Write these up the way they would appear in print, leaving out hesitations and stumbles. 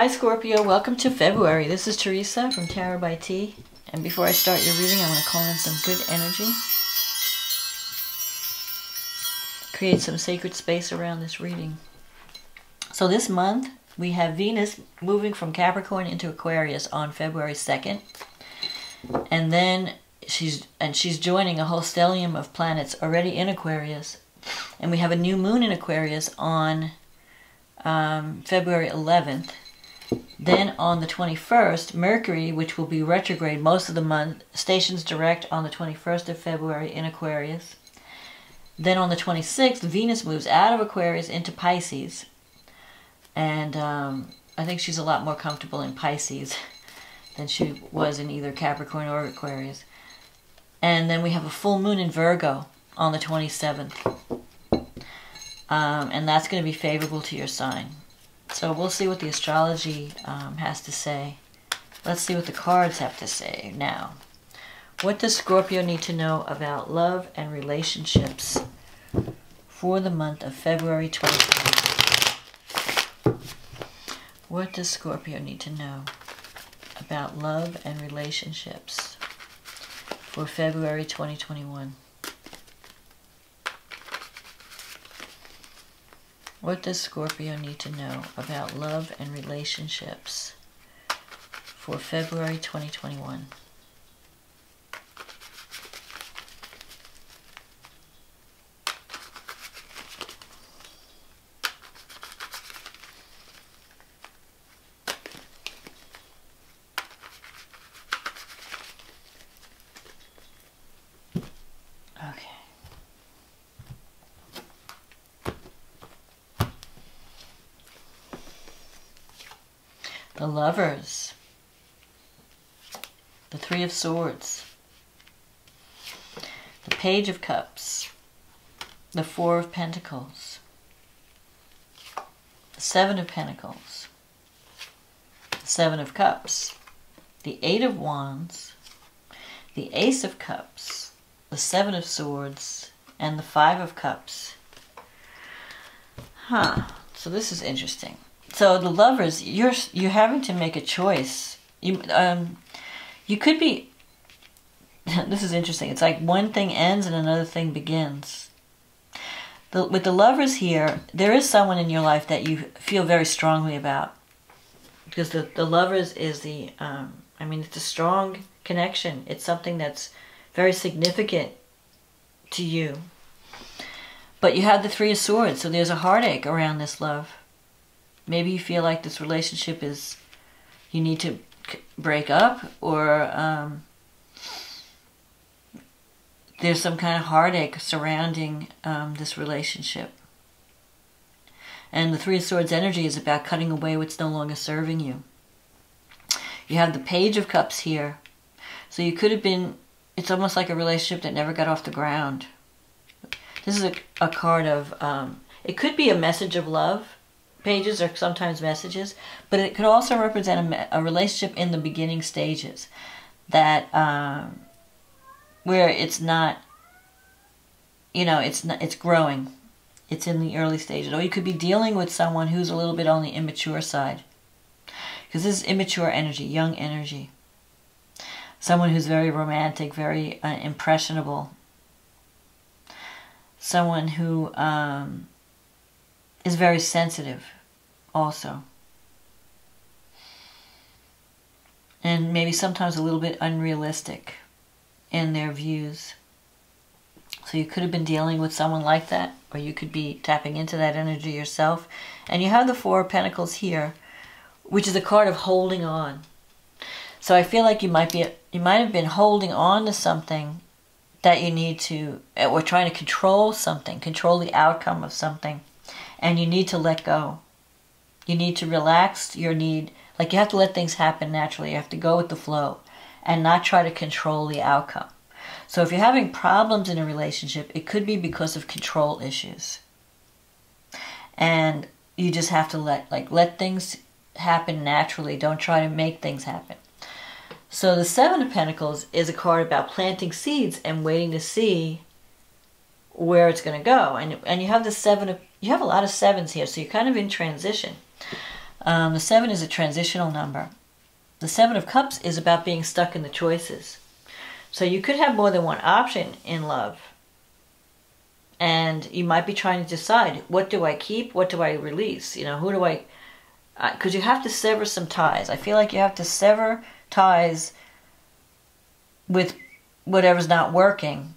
Hi Scorpio, welcome to February. This is Teresa from Tarot-by-T. And before I start your reading, I want to call in some good energy. Create some sacred space around this reading. So this month, we have Venus moving from Capricorn into Aquarius on February 2nd. And then she's joining a whole stellium of planets already in Aquarius. And we have a new moon in Aquarius on February 11th. Then on the 21st, Mercury, which will be retrograde most of the month, stations direct on the 21st of February in Aquarius. Then on the 26th, Venus moves out of Aquarius into Pisces. And I think she's a lot more comfortable in Pisces than she was in either Capricorn or Aquarius. And then we have a full moon in Virgo on the 27th. And that's going to be favorable to your sign. So we'll see what the astrology has to say. Let's see what the cards have to say now. What does Scorpio need to know about love and relationships for the month of February 2021? What does Scorpio need to know about love and relationships for February 2021? What does Scorpio need to know about love and relationships for February 2021? Okay. The Lovers, the Three of Swords, the Page of Cups, the Four of Pentacles, the Seven of Pentacles, the Seven of Cups, the Eight of Wands, the Ace of Cups, the Seven of Swords, and the Five of Cups. So this is interesting. So the Lovers, you're having to make a choice. You could be. This is interesting. It's like one thing ends and another thing begins. With the Lovers here, there is someone in your life that you feel very strongly about, because the Lovers is the. It's a strong connection. It's something that's very significant to you. But you have the Three of Swords, so there's a heartache around this love. Maybe you feel like this relationship is, you need to break up, or there's some kind of heartache surrounding this relationship. And the Three of Swords energy is about cutting away what's no longer serving you. You have the Page of Cups here. So you could have been, it's almost like a relationship that never got off the ground. This is a card of, it could be a message of love. Pages are sometimes messages, but it could also represent a relationship in the beginning stages, that where it's not, it's growing, it's in the early stages. Or you could be dealing with someone who's a little bit on the immature side, because this is immature energy, young energy. Someone who's very romantic, very impressionable. Someone who is very sensitive also. And maybe sometimes a little bit unrealistic in their views. So you could have been dealing with someone like that, or you could be tapping into that energy yourself. And you have the Four of Pentacles here, which is a card of holding on. So I feel like you might have been holding on to something that you need to, or trying to control something, control the outcome of something. And you need to let go. You need to relax your need. Like, you have to let things happen naturally. You have to go with the flow and not try to control the outcome. So if you're having problems in a relationship, it could be because of control issues. And you just have to let things happen naturally. Don't try to make things happen. So the Seven of Pentacles is a card about planting seeds and waiting to see where it's going to go. And you have the you have a lot of sevens here, so you're kind of in transition. The 7 is a transitional number. The 7 of Cups is about being stuck in the choices. So you could have more than one option in love. And you might be trying to decide, what do I keep? What do I release? You know, who do I... Because you have to sever some ties. I feel like you have to sever ties with whatever's not working.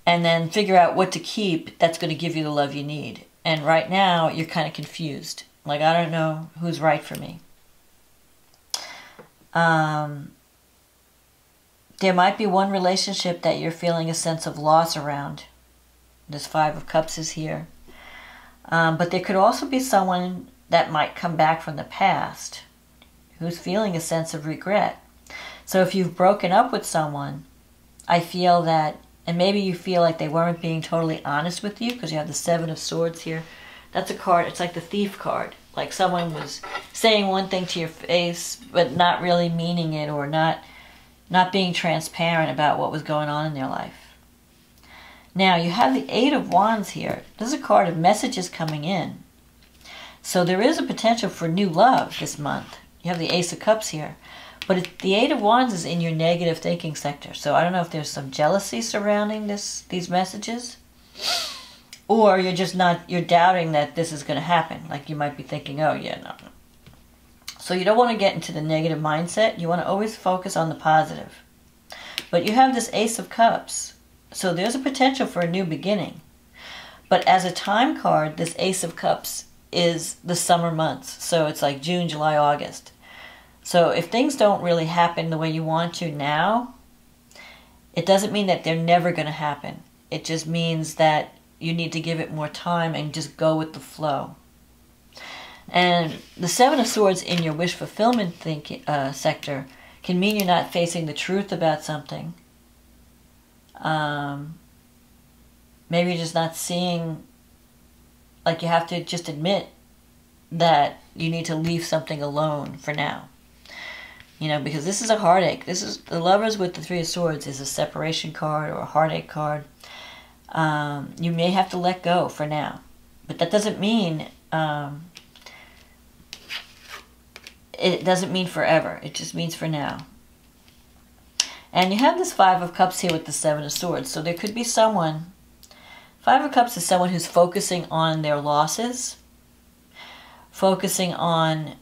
And then figure out what to keep that's going to give you the love you need. And right now, you're kind of confused. Like, I don't know who's right for me. There might be one relationship that you're feeling a sense of loss around. This 5 of Cups is here. But there could also be someone that might come back from the past who's feeling a sense of regret. So if you've broken up with someone, I feel that, and maybe you feel like they weren't being totally honest with you because you have the 7 of Swords here. That's a card, it's like the Thief card. Like someone was saying one thing to your face, but not really meaning it, or not being transparent about what was going on in their life. Now, you have the 8 of Wands here. This is a card of messages coming in. So there is a potential for new love this month. You have the Ace of Cups here. But the 8 of Wands is in your negative thinking sector. So I don't know if there's some jealousy surrounding these messages. Or you're just not, you're doubting that this is going to happen. Like you might be thinking, oh yeah, no. So you don't want to get into the negative mindset. You want to always focus on the positive. But you have this Ace of Cups. So there's a potential for a new beginning. But as a time card, this Ace of Cups is the summer months. So it's like June, July, August. So if things don't really happen the way you want to now, it doesn't mean that they're never going to happen. It just means that you need to give it more time and just go with the flow. And the 7 of Swords in your wish fulfillment sector can mean you're not facing the truth about something. Maybe you're just not seeing, like you have to just admit that you need to leave something alone for now. You know, because this is a heartache. This is the Lovers with the 3 of Swords is a separation card or a heartache card. You may have to let go for now. But that doesn't mean, it doesn't mean forever. It just means for now. And you have this 5 of Cups here with the 7 of Swords. So there could be someone, 5 of Cups is someone who's focusing on their losses, focusing on,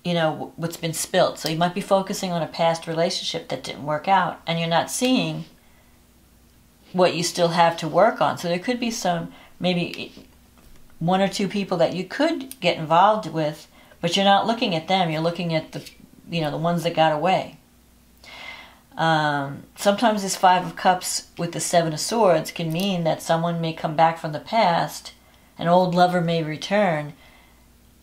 you know, what's been spilt. So you might be focusing on a past relationship that didn't work out, and you're not seeing what you still have to work on. So there could be some, maybe 1 or 2 people that you could get involved with, but you're not looking at them. You're looking at the, you know, the ones that got away. Sometimes this 5 of Cups with the 7 of Swords can mean that someone may come back from the past, an old lover may return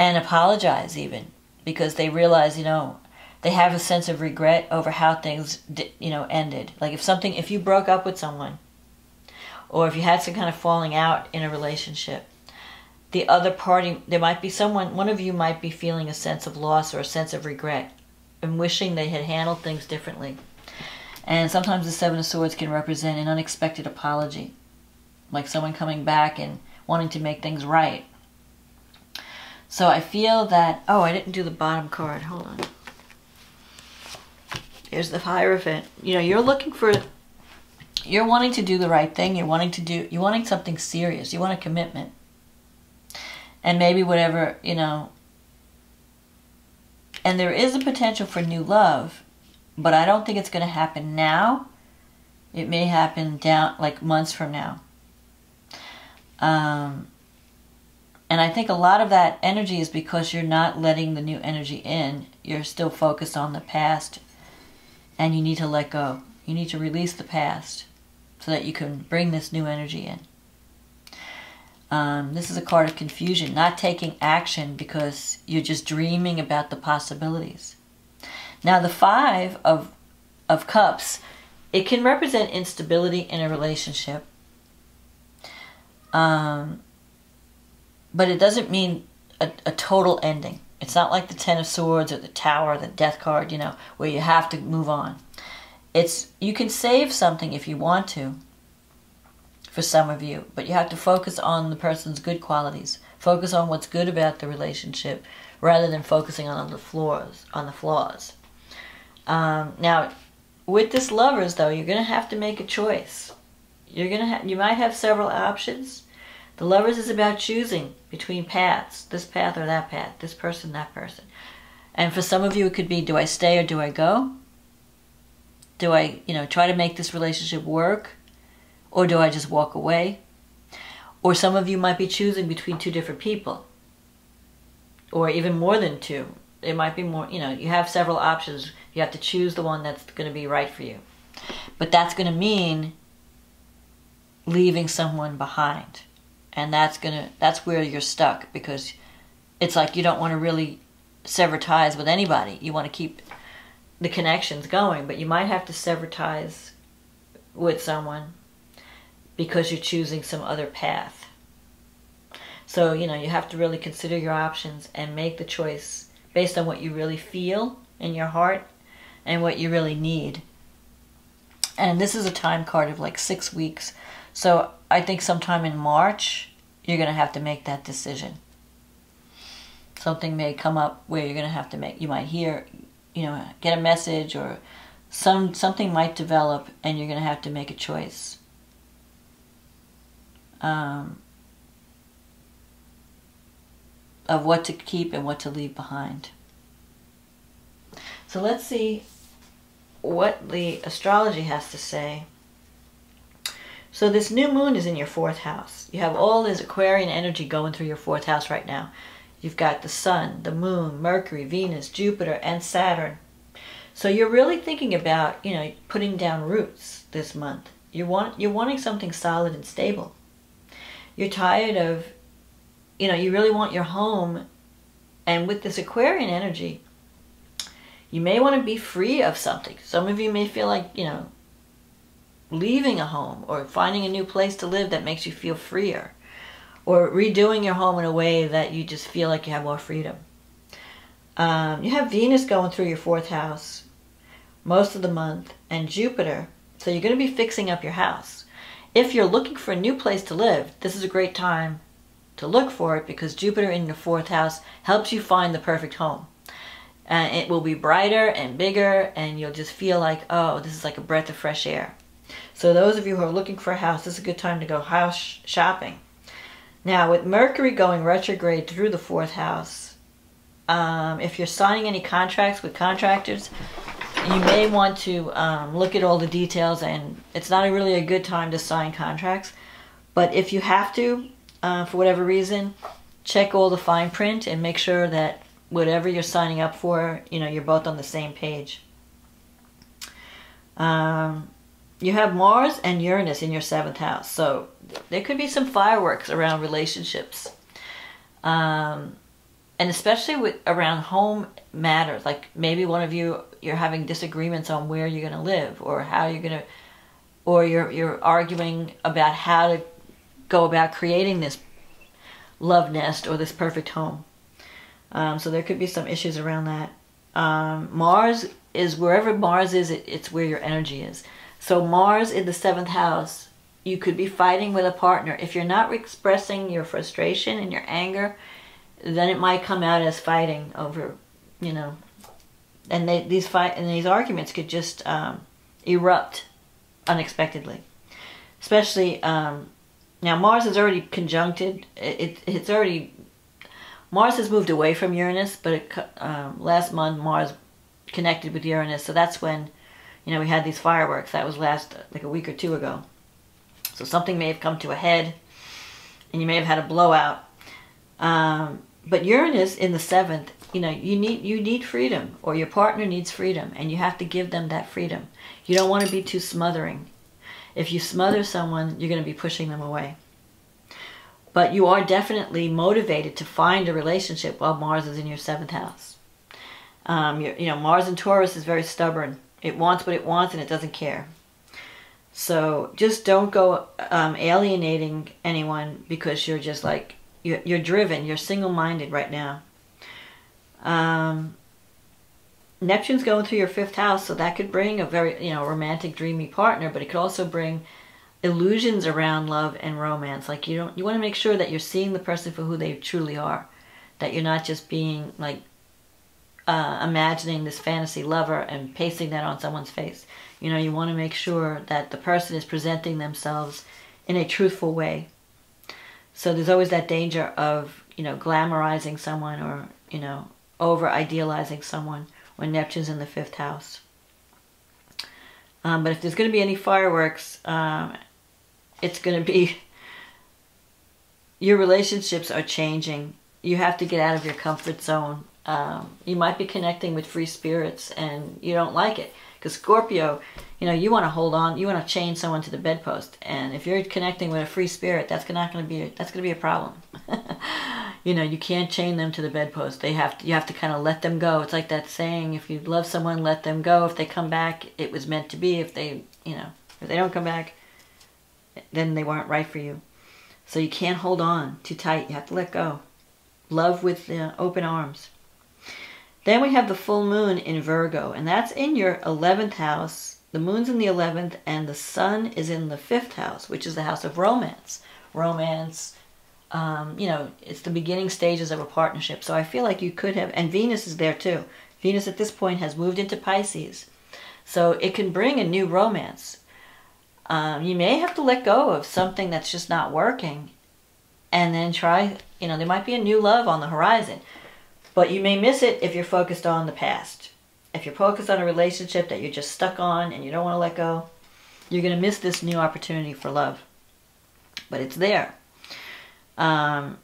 and apologize even, because they realize, you know, they have a sense of regret over how things, you know, ended. Like if you broke up with someone, or if you had some kind of falling out in a relationship, the other party, there might be someone, one of you might be feeling a sense of loss or a sense of regret and wishing they had handled things differently. And sometimes the 7 of Swords can represent an unexpected apology, like someone coming back and wanting to make things right. So I feel that, oh, I didn't do the bottom card. Hold on. Here's the Hierophant. You know, you're looking for, you're wanting to do the right thing. You're wanting something serious. You want a commitment. And maybe whatever, you know, and there is a potential for new love, but I don't think it's going to happen now. It may happen down, like months from now. And I think a lot of that energy is because you're not letting the new energy in. You're still focused on the past, and you need to let go. You need to release the past so that you can bring this new energy in. This is a card of confusion, not taking action because you're just dreaming about the possibilities. Now the 5 of Cups, it can represent instability in a relationship. But it doesn't mean a total ending. It's not like the 10 of Swords or the Tower, the Death card, you know, where you have to move on. You can save something if you want to, for some of you, but you have to focus on the person's good qualities. Focus on what's good about the relationship rather than focusing on the flaws. Now, with this Lovers, though, you're going to have to make a choice. You might have several options. The Lovers is about choosing between paths, this path or that path, this person, that person. And for some of you, it could be, do I stay or do I go? Do I, try to make this relationship work? Or do I just walk away? Or some of you might be choosing between two different people. Or even more than two. It might be more, you have several options. You have to choose the one that's going to be right for you. But that's going to mean leaving someone behind. And that's where you're stuck, because it's like you don't want to really sever ties with anybody. You want to keep the connections going, but you might have to sever ties with someone because you're choosing some other path. So, you have to really consider your options and make the choice based on what you really feel in your heart and what you really need. And this is a time card of like 6 weeks. So I think sometime in March, you're going to have to make that decision. Something may come up where you're going to have to you might hear, get a message, or something might develop and you're going to have to make a choice. Of what to keep and what to leave behind. So let's see what the astrology has to say. So this new moon is in your 4th house. You have all this Aquarian energy going through your 4th house right now. You've got the sun, the moon, Mercury, Venus, Jupiter, and Saturn. So you're really thinking about, putting down roots this month. You're wanting something solid and stable. You're tired of, you really want your home. And with this Aquarian energy, you may want to be free of something. Some of you may feel like, leaving a home or finding a new place to live that makes you feel freer, or redoing your home in a way that you just feel like you have more freedom. You have Venus going through your 4th house most of the month, and Jupiter, so you're going to be fixing up your house. If you're looking for a new place to live, this is a great time to look for it, because Jupiter in your 4th house helps you find the perfect home. It will be brighter and bigger, and you'll just feel like, oh, this is like a breath of fresh air. So those of you who are looking for a house, this is a good time to go house shopping. Now, with Mercury going retrograde through the 4th house, if you're signing any contracts with contractors, you may want to look at all the details, and it's not really a good time to sign contracts. But if you have to, for whatever reason, check all the fine print and make sure that whatever you're signing up for, you're both on the same page. You have Mars and Uranus in your 7th house, so there could be some fireworks around relationships. And especially around home matters, like maybe one of you're having disagreements on where you're going to live, or how you're going to, or you're arguing about how to go about creating this love nest or this perfect home. So there could be some issues around that. Mars is, wherever Mars is, it's where your energy is. So Mars in the 7th house, you could be fighting with a partner. If you're not expressing your frustration and your anger, then it might come out as fighting over, and these arguments could just erupt unexpectedly. Especially now, Mars is already conjuncted. Mars has moved away from Uranus, but last month Mars connected with Uranus, so that's when we had these fireworks. That was like a week or 2 ago. So something may have come to a head, and you may have had a blowout. But Uranus in the 7th, you need freedom, or your partner needs freedom, and you have to give them that freedom. You don't want to be too smothering. If you smother someone, you're going to be pushing them away. But you are definitely motivated to find a relationship while Mars is in your 7th house. Mars in Taurus is very stubborn. It wants what it wants, and it doesn't care. So just don't go alienating anyone because you're just like, you're driven, you're single-minded right now. Neptune's going through your 5th house, so that could bring a very, romantic, dreamy partner, but it could also bring illusions around love and romance. Like you want to make sure that you're seeing the person for who they truly are, that you're not just being like imagining this fantasy lover and pasting that on someone's face. You know, you want to make sure that the person is presenting themselves in a truthful way. So there's always that danger of, you know, glamorizing someone or, you know, over idealizing someone when Neptune's in the 5th house. But if there's going to be any fireworks, it's going to be your relationships are changing. You have to get out of your comfort zone. You might be connecting with free spirits and you don't like it. Because Scorpio, you know, you want to hold on, you want to chain someone to the bedpost. And if you're connecting with a free spirit, that's going to be a problem. You know, you can't chain them to the bedpost. You have to kind of let them go. It's like that saying, if you love someone, let them go. If they come back, it was meant to be. If they, you know, if they don't come back, then they weren't right for you. So you can't hold on too tight. You have to let go. Love with open arms. Then we have the full moon in Virgo, and that's in your 11th house. The moon's in the 11th, and the sun is in the 5th house, which is the house of romance. Romance, you know, it's the beginning stages of a partnership. So I feel like you could have, and Venus is there too. Venus at this point has moved into Pisces. So it can bring a new romance. You may have to let go of something that's just not working, and then try, you know, there might be a new love on the horizon. But you may miss it if you're focused on the past. If you're focused on a relationship that you're just stuck on and you don't want to let go, you're going to miss this new opportunity for love. But it's there. I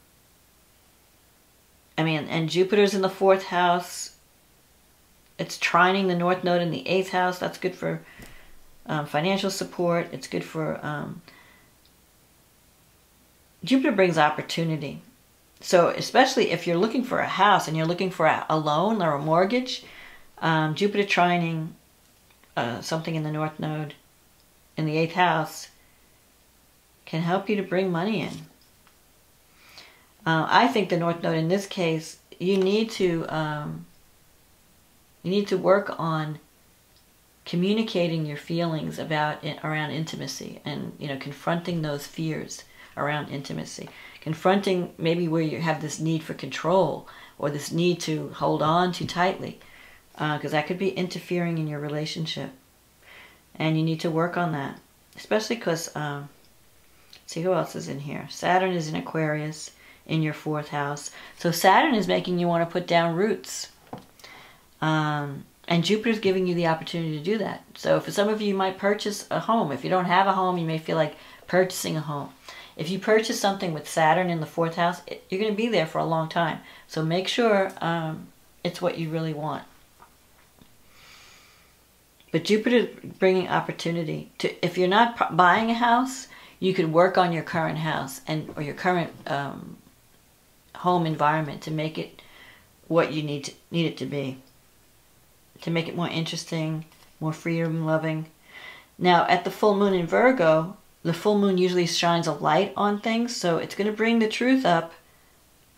mean, and Jupiter's in the 4th house. It's trining the North Node in the 8th house. That's good for financial support. It's good for... Jupiter brings opportunity. So especially if you're looking for a house and you're looking for a loan or a mortgage, Jupiter trining something in the North Node in the 8th house can help you to bring money in. I think the North Node in this case, you need to work on communicating your feelings around intimacy and, you know, confronting those fears around intimacy. Confronting maybe where you have this need for control or this need to hold on too tightly, because that could be interfering in your relationship. And you need to work on that, especially because, see who else is in here. Saturn is in Aquarius in your 4th house. So Saturn is making you want to put down roots. And Jupiter's giving you the opportunity to do that. So for some of you, you might purchase a home. If you don't have a home, you may feel like purchasing a home. If you purchase something with Saturn in the 4th house, you're going to be there for a long time. So make sure it's what you really want. But Jupiter bringing opportunity. If you're not buying a house, you could work on your current house or your current home environment to make it what you need it to be. To make it more interesting, more freedom-loving. Now, at the full moon in Virgo, the full moon usually shines a light on things, so it's going to bring the truth up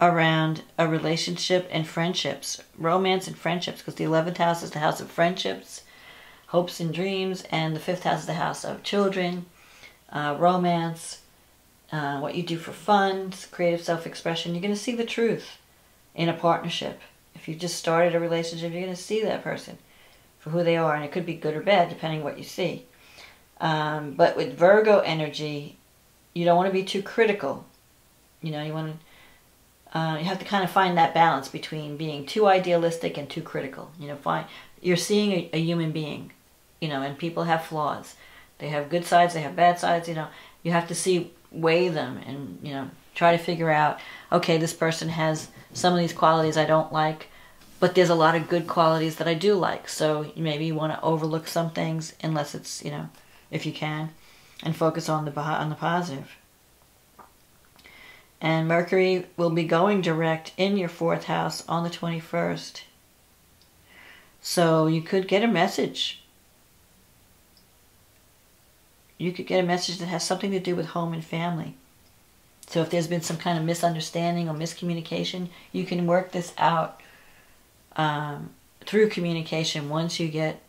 around a relationship and friendships, romance and friendships, because the 11th house is the house of friendships, hopes and dreams, and the 5th house is the house of children, romance, what you do for fun, creative self-expression. You're going to see the truth in a partnership. If you just started a relationship, you're going to see that person for who they are, and it could be good or bad depending what you see. But with Virgo energy, you don't want to be too critical. You know, you have to kind of find that balance between being too idealistic and too critical. You know, you're seeing a human being, you know, and people have flaws. They have good sides, they have bad sides, you know. You have to weigh them and, you know, try to figure out, okay, this person has some of these qualities I don't like, but there's a lot of good qualities that I do like. So maybe you want to overlook some things unless it's, you know, if you can, and focus on the positive. And Mercury will be going direct in your 4th house on the 21st. So you could get a message. You could get a message that has something to do with home and family. So if there's been some kind of misunderstanding or miscommunication, you can work this out through communication once you get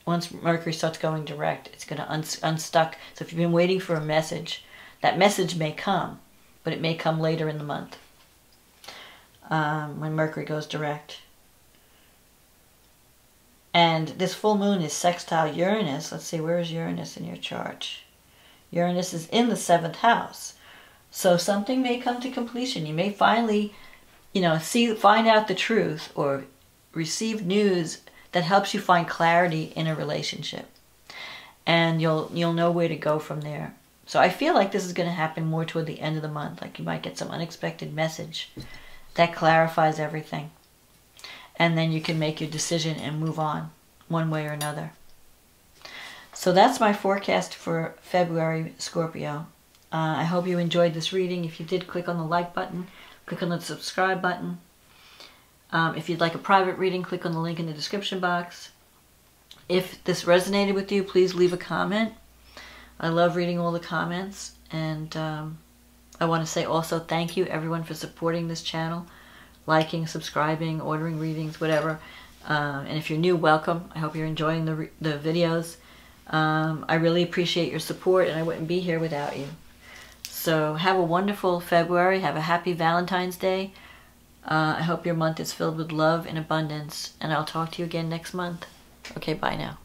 once Mercury starts going direct, it's going to unstuck. So if you've been waiting for a message, that message may come, but it may come later in the month when Mercury goes direct. And this full moon is sextile Uranus. Let's see, where is Uranus in your chart? Uranus is in the 7th house. So something may come to completion. You may finally, find out the truth or receive news that helps you find clarity in a relationship. And you'll know where to go from there. So I feel like this is going to happen more toward the end of the month. Like you might get some unexpected message that clarifies everything. And then you can make your decision and move on one way or another. So that's my forecast for February, Scorpio. I hope you enjoyed this reading. If you did, click on the like button. Click on the subscribe button. If you'd like a private reading, click on the link in the description box. If this resonated with you, please leave a comment. I love reading all the comments. And I want to say also thank you, everyone, for supporting this channel. Liking, subscribing, ordering readings, whatever. And if you're new, welcome. I hope you're enjoying the videos. I really appreciate your support, and I wouldn't be here without you. So have a wonderful February. Have a happy Valentine's Day. I hope your month is filled with love and abundance, and I'll talk to you again next month. Okay, bye now.